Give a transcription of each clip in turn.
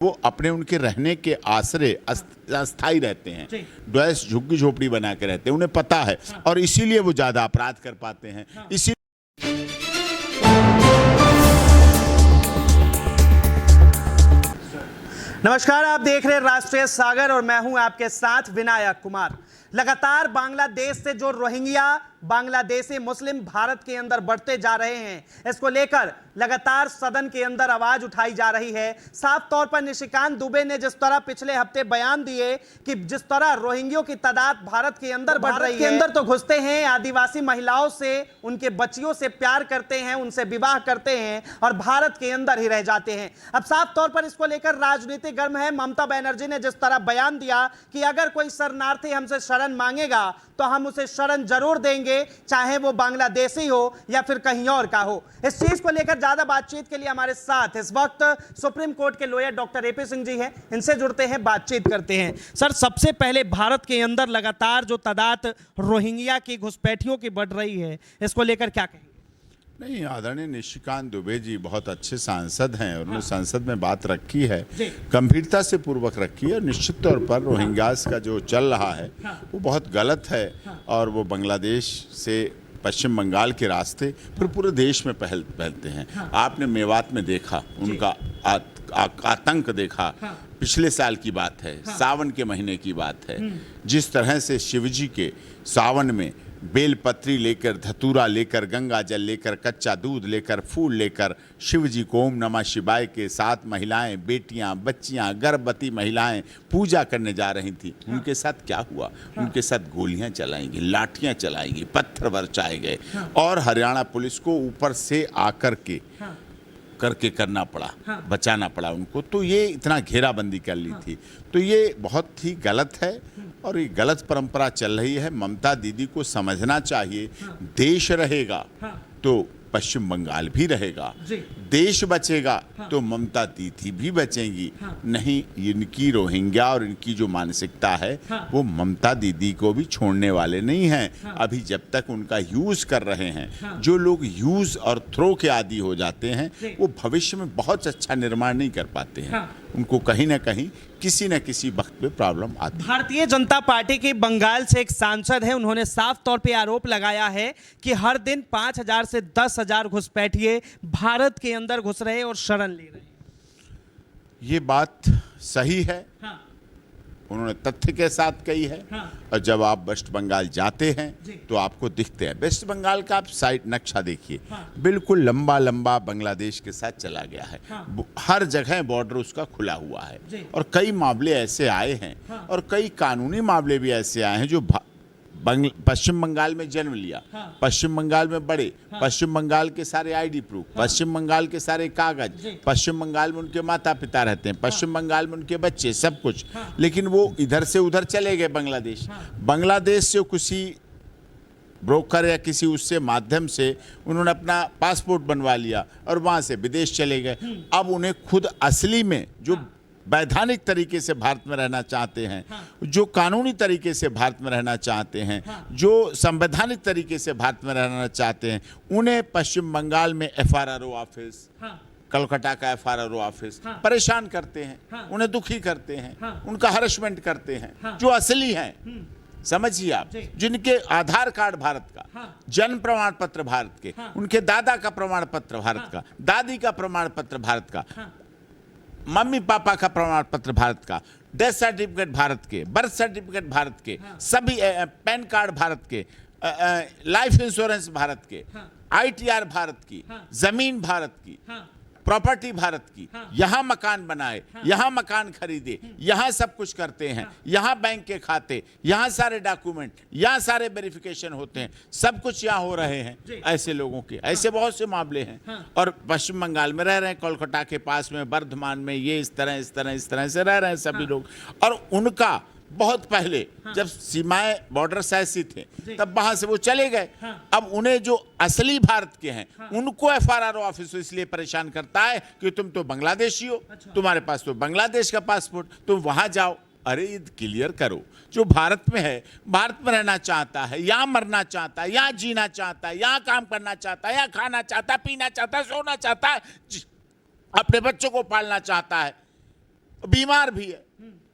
वो अपने उनके रहने के आसरे अस्थायी रहते हैं, द्वैस झुग्गी झोपड़ी बना के रहते हैं, उन्हें पता है। और इसीलिए वो ज्यादा अपराध कर पाते हैं। इसी नमस्कार, आप देख रहे हैं राष्ट्रीय सागर और मैं हूं आपके साथ विनायक कुमार। लगातार बांग्लादेश से जो रोहिंग्या बांग्लादेशी मुस्लिम भारत के अंदर बढ़ते जा रहे हैं, इसको लेकर लगातार सदन के अंदर आवाज उठाई जा रही है। साफ तौर पर निशिकांत दुबे ने जिस तरह पिछले हफ्ते बयान दिए कि जिस तरह रोहिंग्यों की तादाद भारत के अंदर बढ़ रही है, के अंदर तो घुसते हैं, आदिवासी महिलाओं से, उनके बच्चियों से प्यार करते हैं, उनसे विवाह करते हैं और भारत के अंदर ही रह जाते हैं। अब साफ तौर पर इसको लेकर राजनीति गर्म है। ममता बनर्जी ने जिस तरह बयान दिया कि अगर कोई शरणार्थी हमसे शरण मांगेगा तो हम उसे शरण जरूर देंगे, चाहे वो बांग्लादेशी हो या फिर कहीं और का हो। इस चीज को लेकर ज्यादा बातचीत के लिए हमारे साथ इस वक्त सुप्रीम कोर्ट के lawyer doctor AP Singh ji हैं, इनसे जुड़ते हैं, बातचीत करते हैं। सर, सबसे पहले भारत के अंदर लगातार जो तादाद रोहिंग्या की घुसपैठियों की बढ़ रही है, इसको लेकर क्या कहेंगे? नहीं, आदरणीय निशिकांत दुबे जी बहुत अच्छे सांसद हैं और उन्होंने संसद में बात रखी है, गंभीरता से पूर्वक रखी है। और निश्चित तौर पर रोहिंग्यास का जो चल रहा है वो बहुत गलत है और वो बांग्लादेश से पश्चिम बंगाल के रास्ते फिर पूरे देश में फैलते हैं। आपने मेवात में देखा, उनका आतंक देखा। पिछले साल की बात है, सावन के महीने की बात है, जिस तरह से शिवजी के सावन में बेलपत्री लेकर, धतूरा लेकर, गंगा जल लेकर, कच्चा दूध लेकर, फूल लेकर शिव जी को ओम नमः शिवाय के साथ महिलाएं, बेटियां, बच्चियां, गर्भवती महिलाएं पूजा करने जा रही थी। उनके साथ क्या हुआ? उनके साथ गोलियां चलाई गई, लाठियां चलाई गई, पत्थर बरसाए गए और हरियाणा पुलिस को ऊपर से आकर के करना पड़ा, बचाना पड़ा उनको। तो ये इतना घेराबंदी कर ली थी, तो ये बहुत ही गलत है और ये गलत परंपरा चल रही है। ममता दीदी को समझना चाहिए, देश रहेगा तो पश्चिम बंगाल भी रहेगा, देश बचेगा तो ममता दीदी भी बचेंगी। नहीं, इनकी रोहिंग्या और इनकी जो मानसिकता है वो ममता दीदी को भी छोड़ने वाले नहीं हैं। अभी जब तक उनका यूज कर रहे हैं, जो लोग यूज और थ्रो के आदी हो जाते हैं वो भविष्य में बहुत अच्छा निर्माण नहीं कर पाते हैं। उनको कहीं ना कहीं किसी न किसी वक्त पे प्रॉब्लम आती है। भारतीय जनता पार्टी की बंगाल से एक सांसद है, उन्होंने साफ तौर पे आरोप लगाया है कि हर दिन 5,000 से 10,000 घुसपैठिए भारत के अंदर घुस रहे और शरण ले रहे हैं। ये बात सही है, उन्होंने तथ्य के साथ कही है। और जब आप वेस्ट बंगाल जाते हैं तो आपको दिखते हैं। वेस्ट बंगाल का आप साइड नक्शा देखिए, बिल्कुल लंबा लंबा बांग्लादेश के साथ चला गया है। हर जगह बॉर्डर उसका खुला हुआ है और कई मामले ऐसे आए हैं और कई कानूनी मामले भी ऐसे आए हैं जो पश्चिम बंगाल में जन्म लिया, पश्चिम बंगाल में बड़े, पश्चिम बंगाल के सारे आईडी प्रूफ, पश्चिम बंगाल के सारे कागज, पश्चिम बंगाल में उनके माता पिता रहते हैं, पश्चिम बंगाल में उनके बच्चे, सब कुछ। लेकिन वो इधर से उधर चले गए बांग्लादेश से किसी ब्रोकर या किसी उससे माध्यम से उन्होंने अपना पासपोर्ट बनवा लिया और वहां से विदेश चले गए। अब उन्हें खुद असली में जो वैधानिक तरीके से भारत में रहना चाहते हैं, जो कानूनी तरीके से भारत में रहना चाहते हैं, जो संवैधानिक तरीके से भारत में रहना चाहते हैं, उन्हें पश्चिम बंगाल में FRRO ऑफिस, कलकत्ता का FRRO ऑफिस परेशान करते हैं, उन्हें दुखी करते हैं, उनका हरेसमेंट करते हैं। जो असली हैं, समझिए आप, जिनके आधार कार्ड भारत का, जन्म प्रमाण पत्र भारत के, उनके दादा का प्रमाण पत्र भारत का, दादी का प्रमाण पत्र भारत का, मम्मी पापा का प्रमाण पत्र भारत का, डेथ सर्टिफिकेट भारत के, बर्थ सर्टिफिकेट भारत के, सभी पैन कार्ड भारत के, लाइफ इंश्योरेंस भारत के, ITR भारत की, जमीन भारत की, प्रॉपर्टी भारत की, यहाँ मकान बनाए, यहाँ मकान खरीदे, यहाँ सब कुछ करते हैं, यहाँ बैंक के खाते, यहाँ सारे डॉक्यूमेंट, यहाँ सारे वेरिफिकेशन होते हैं, सब कुछ यहाँ हो रहे हैं ऐसे लोगों के। ऐसे बहुत से मामले हैं और पश्चिम बंगाल में रह रहे हैं, कोलकाता के पास में, वर्धमान में, ये इस तरह से रह रहे हैं सभी लोग। और उनका बहुत पहले जब सीमाएं बॉर्डर्स ऐसी थे तब वहां से वो चले गए। अब उन्हें जो असली भारत के हैं उनको FRRO ऑफिस इसलिए परेशान करता है कि तुम तो बांग्लादेशी हो, तुम्हारे पास तो बांग्लादेश का पासपोर्ट, तुम वहां जाओ। अरे क्लियर करो, जो भारत में है, भारत में रहना चाहता है, यहाँ मरना चाहता है, यहाँ जीना चाहता है, यहाँ काम करना चाहता है, यहाँ खाना चाहता है, पीना चाहता है, सोना चाहता है, अपने बच्चों को पालना चाहता है, बीमार भी है,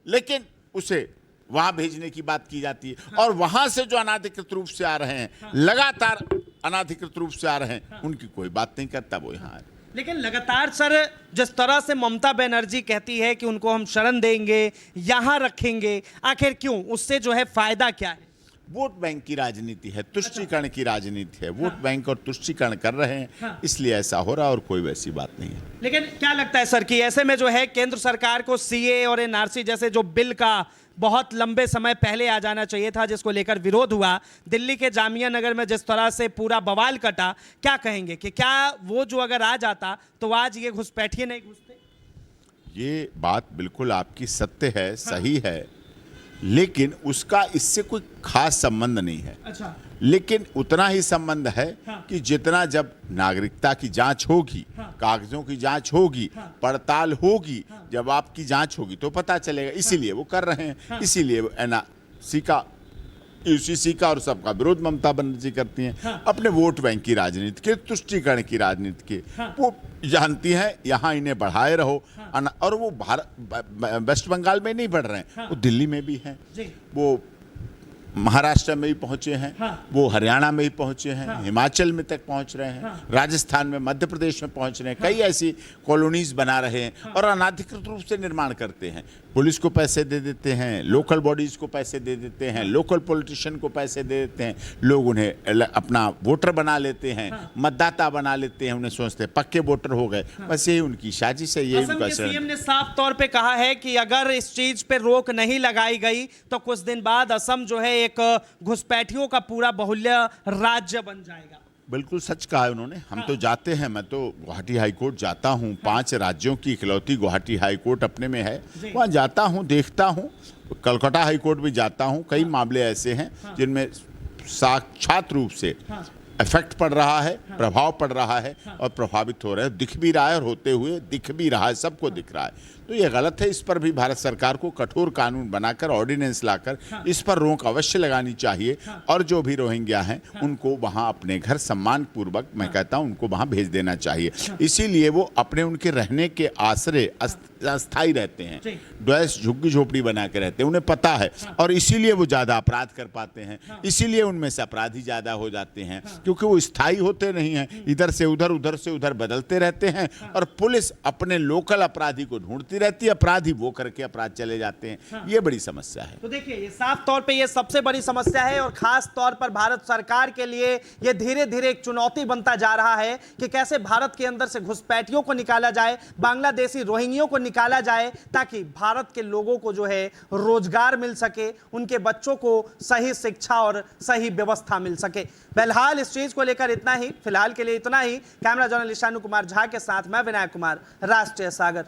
लेकिन उसे वहां भेजने की बात की जाती है। और वहां से जो अनाधिकृत रूप से आ रहे हैं, लगातार अनाधिकृत रूप से आ रहे हैं, उनकी कोई बात नहीं करता, वो यहाँ है। लेकिन लगातार सर जिस तरह से ममता बनर्जी कहती है कि उनको हम शरण देंगे, यहां रखेंगे, आखिर क्यों? उससे जो है फायदा क्या है? वोट बैंक की राजनीति है, तुष्टीकरण की राजनीति है। वोट बैंक और तुष्टीकरण कर रहे हैं, इसलिए ऐसा हो रहा है, और कोई वैसी बात नहीं है। लेकिन क्या लगता है सर कि ऐसे में जो है केंद्र सरकार को सीए और एनआरसी जैसे जो बिल का बहुत लंबे समय पहले आ जाना चाहिए था, जिसको लेकर विरोध हुआ, दिल्ली के जामिया नगर में जिस तरह से पूरा बवाल कटा, क्या कहेंगे कि क्या वो जो अगर आ जाता तो आज ये घुसपैठिए नहीं घुसते? ये बात बिल्कुल आपकी सत्य है, सही है, लेकिन उसका इससे कोई खास संबंध नहीं है। अच्छा। लेकिन उतना ही संबंध है कि जितना जब नागरिकता की जांच होगी, कागजों की जांच होगी, पड़ताल होगी, जब आपकी जांच होगी तो पता चलेगा। इसीलिए वो कर रहे हैं, इसीलिए एनआरसी का, यूसीसी का और सबका विरोध ममता बनर्जी करती हैं। अपने वोट बैंक की राजनीति के, तुष्टीकरण की राजनीति के, वो जानती हैं यहाँ इन्हें बढ़ाए रहो। और वो वेस्ट बंगाल में नहीं बढ़ रहे हैं, वो दिल्ली में भी हैं, वो महाराष्ट्र में भी पहुंचे हैं, वो हरियाणा में भी पहुंचे हैं, हिमाचल में तक पहुंच रहे हैं, राजस्थान में, मध्य प्रदेश में पहुंच रहे हैं, कई ऐसी कॉलोनीज बना रहे हैं और अनाधिकृत रूप से निर्माण करते हैं। पुलिस को पैसे दे देते हैं, लोकल बॉडीज को पैसे दे देते हैं, लोकल पॉलिटिशियन को पैसे दे देते हैं, लोग उन्हें अपना वोटर बना लेते हैं, मतदाता बना लेते हैं, उन्हें सोचते हैं पक्के वोटर हो गए। बस यही उनकी साजिश है, यही उनका सीएम ने साफ तौर पे कहा है कि अगर इस चीज पे रोक नहीं लगाई गई तो कुछ दिन बाद असम जो है एक घुसपैठियों का पूरा बहुल्य राज्य बन जाएगा। बिल्कुल सच कहा है उन्होंने। हम तो जाते हैं, मैं तो गुवाहाटी हाईकोर्ट जाता हूँ, 5 राज्यों की इकलौती गुवाहाटी हाईकोर्ट अपने में है, वहाँ जाता हूँ, देखता हूँ। कलकत्ता हाईकोर्ट भी जाता हूँ। कई मामले ऐसे हैं जिनमें साक्षात रूप से इफेक्ट पड़ रहा है, प्रभाव पड़ रहा है और प्रभावित हो रहे हैं, दिख भी रहा है और होते हुए दिख भी रहा है, सबको दिख रहा है। तो ये गलत है। इस पर भी भारत सरकार को कठोर कानून बनाकर, ऑर्डिनेंस लाकर इस पर रोक अवश्य लगानी चाहिए और जो भी रोहिंग्या हैं उनको वहाँ अपने घर सम्मान पूर्वक, मैं कहता हूँ, उनको वहाँ भेज देना चाहिए। इसीलिए वो अपने उनके रहने के आश्रय अस्थायी रहते हैं, डॉयस झुग्गी झोपड़ी बना के रहते हैं, उन्हें पता है, और इसीलिए वो ज़्यादा अपराध कर पाते हैं। इसीलिए उनमें से अपराधी ज़्यादा हो जाते हैं, क्योंकि वो स्थायी होते नहीं हैं, इधर से उधर, उधर से उधर बदलते रहते हैं। और पुलिस अपने लोकल अपराधी को ढूंढती रहती है, अपराधी वो करके अपराध चले जाते हैं। ये बड़ी समस्या है। तो देखिए, ये साफ तौर पे ये सबसे बड़ी समस्या है और खास तौर पर भारत सरकार के लिए ये धीरे धीरे एक चुनौती बनता जा रहा है कि कैसे भारत के अंदर से घुसपैठियों को निकाला जाए, बांग्लादेशी रोहिंग्यों को निकाला जाए, ताकि भारत के लोगों को जो है रोजगार मिल सके, उनके बच्चों को सही शिक्षा और सही व्यवस्था मिल सके। फिलहाल इस चीज को लेकर इतना ही, फिलहाल के लिए इतना ही। कैमरा जर्नलिस्ट शानू कुमार झा के साथ मैं विनायक कुमार, राष्ट्रीय सागर।